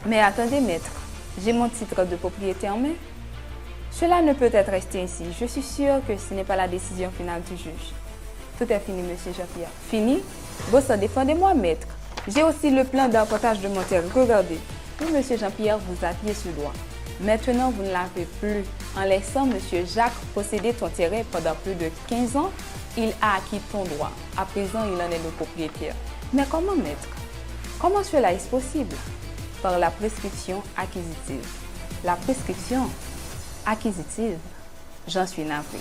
Mais attendez, maître, j'ai mon titre de propriété en main. Cela ne peut être resté ainsi. Je suis sûre que ce n'est pas la décision finale du juge. Tout est fini, monsieur Jean-Pierre. Fini? Bon sang, défendez-moi, maître. J'ai aussi le plan d'emportage de mon terrain. Regardez. Oui, monsieur Jean-Pierre, vous aviez ce droit. Maintenant, vous ne l'avez plus. En laissant monsieur Jacques posséder ton terrain pendant plus de 15 ans, il a acquis ton droit. À présent, il en est le propriétaire. Mais comment, maître? Comment cela est possible? Par la prescription acquisitive. La prescription acquisitive, j'en suis navrée.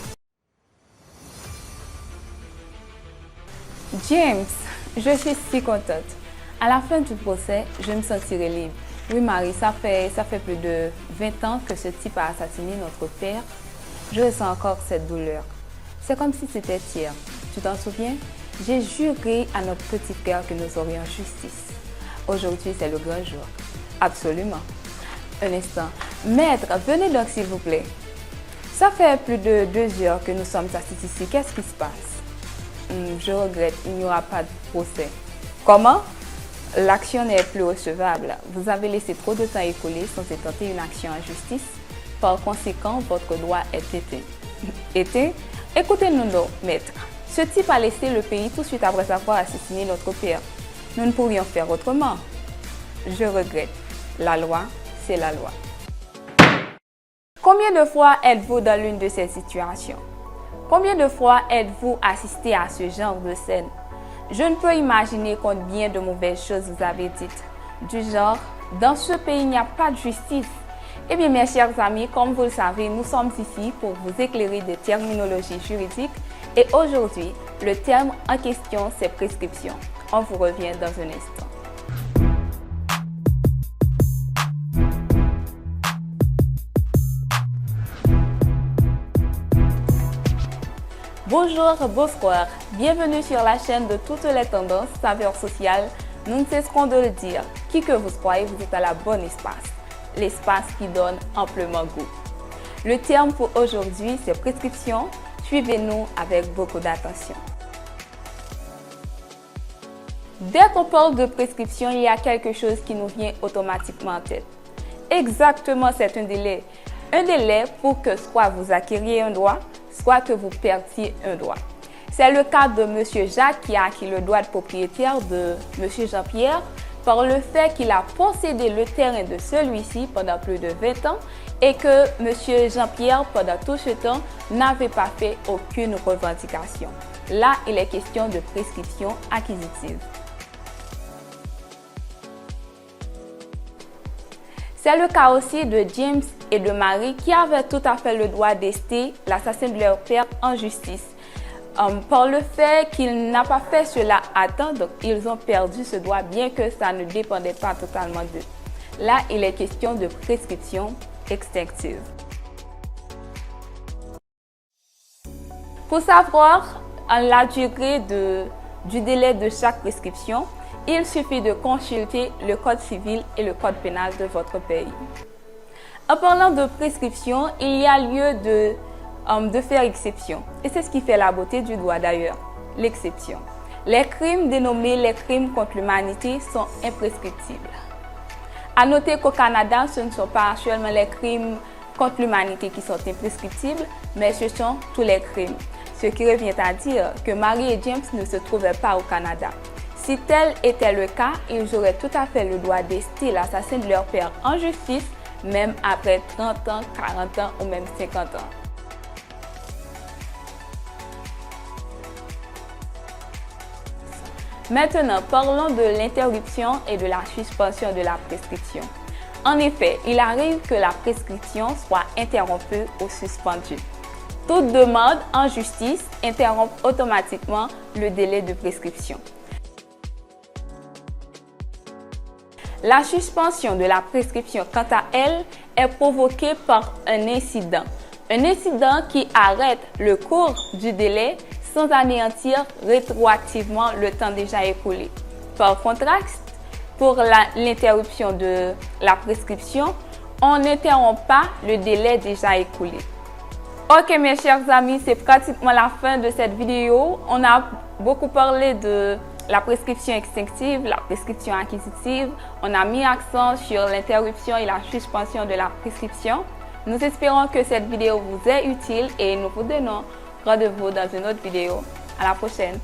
James, je suis si contente. À la fin du procès, je me sentirai libre. Oui, Marie, ça fait plus de 20 ans que ce type a assassiné notre père. Je ressens encore cette douleur. C'est comme si c'était hier. Tu t'en souviens? J'ai juré à notre petit frère que nous aurions justice. Aujourd'hui, c'est le grand jour. Absolument. Un instant. Maître, venez donc s'il vous plaît. Ça fait plus de 2 heures que nous sommes assis ici. Qu'est-ce qui se passe? Je regrette, il n'y aura pas de procès. Comment? L'action n'est plus recevable. Vous avez laissé trop de temps écouler sans tenter une action en justice. Par conséquent, votre droit est éteint. Éteint? Écoutez-nous, maître. Ce type a laissé le pays tout de suite après avoir assassiné notre père. Nous ne pourrions faire autrement. Je regrette. La loi, c'est la loi. Combien de fois êtes-vous dans l'une de ces situations? Combien de fois êtes-vous assisté à ce genre de scène? Je ne peux imaginer combien de mauvaises choses vous avez dites. Du genre, dans ce pays, il n'y a pas de justice. Eh bien, mes chers amis, comme vous le savez, nous sommes ici pour vous éclairer des terminologies juridiques. Et aujourd'hui, le terme en question, c'est prescription. On vous revient dans un instant. Bonjour, bonsoir, bienvenue sur la chaîne de toutes les tendances, saveurs sociales. Nous ne cesserons de le dire, qui que vous soyez, vous êtes à la bonne espace. L'espace qui donne amplement goût. Le terme pour aujourd'hui, c'est prescription. Suivez-nous avec beaucoup d'attention. Dès qu'on parle de prescription, il y a quelque chose qui nous vient automatiquement en tête. Exactement, c'est un délai. Un délai pour que soit vous acquériez un droit, soit que vous perdiez un droit. C'est le cas de M. Jacques qui a acquis le droit de propriétaire de M. Jean-Pierre par le fait qu'il a possédé le terrain de celui-ci pendant plus de 20 ans et que M. Jean-Pierre, pendant tout ce temps, n'avait pas fait aucune revendication. Là, il est question de prescription acquisitive. C'est le cas aussi de James et de Marie qui avaient tout à fait le droit d'ester l'assassin de leur père en justice. Par le fait qu'il n'a pas fait cela à temps, donc ils ont perdu ce droit bien que ça ne dépendait pas totalement d'eux. Là, il est question de prescription extinctive. Pour savoir la durée du délai de chaque prescription, il suffit de consulter le code civil et le code pénal de votre pays. En parlant de prescription, il y a lieu de faire exception. Et c'est ce qui fait la beauté du droit d'ailleurs, l'exception. Les crimes dénommés les crimes contre l'humanité sont imprescriptibles. À noter qu'au Canada, ce ne sont pas seulement les crimes contre l'humanité qui sont imprescriptibles, mais ce sont tous les crimes. Ce qui revient à dire que Marie et James ne se trouvaient pas au Canada. Si tel était le cas, ils auraient tout à fait le droit d'ester l'assassin de leur père en justice, même après 30 ans, 40 ans ou même 50 ans. Maintenant, parlons de l'interruption et de la suspension de la prescription. En effet, il arrive que la prescription soit interrompue ou suspendue. Toute demande en justice interrompt automatiquement le délai de prescription. La suspension de la prescription, quant à elle, est provoquée par un incident. Un incident qui arrête le cours du délai sans anéantir rétroactivement le temps déjà écoulé. Par contraste, pour l'interruption de la prescription, on n'interrompt pas le délai déjà écoulé. Ok mes chers amis, c'est pratiquement la fin de cette vidéo. On a beaucoup parlé de la prescription extinctive, la prescription acquisitive. On a mis accent sur l'interruption et la suspension de la prescription. Nous espérons que cette vidéo vous est utile et nous vous donnons rendez-vous dans une autre vidéo. À la prochaine!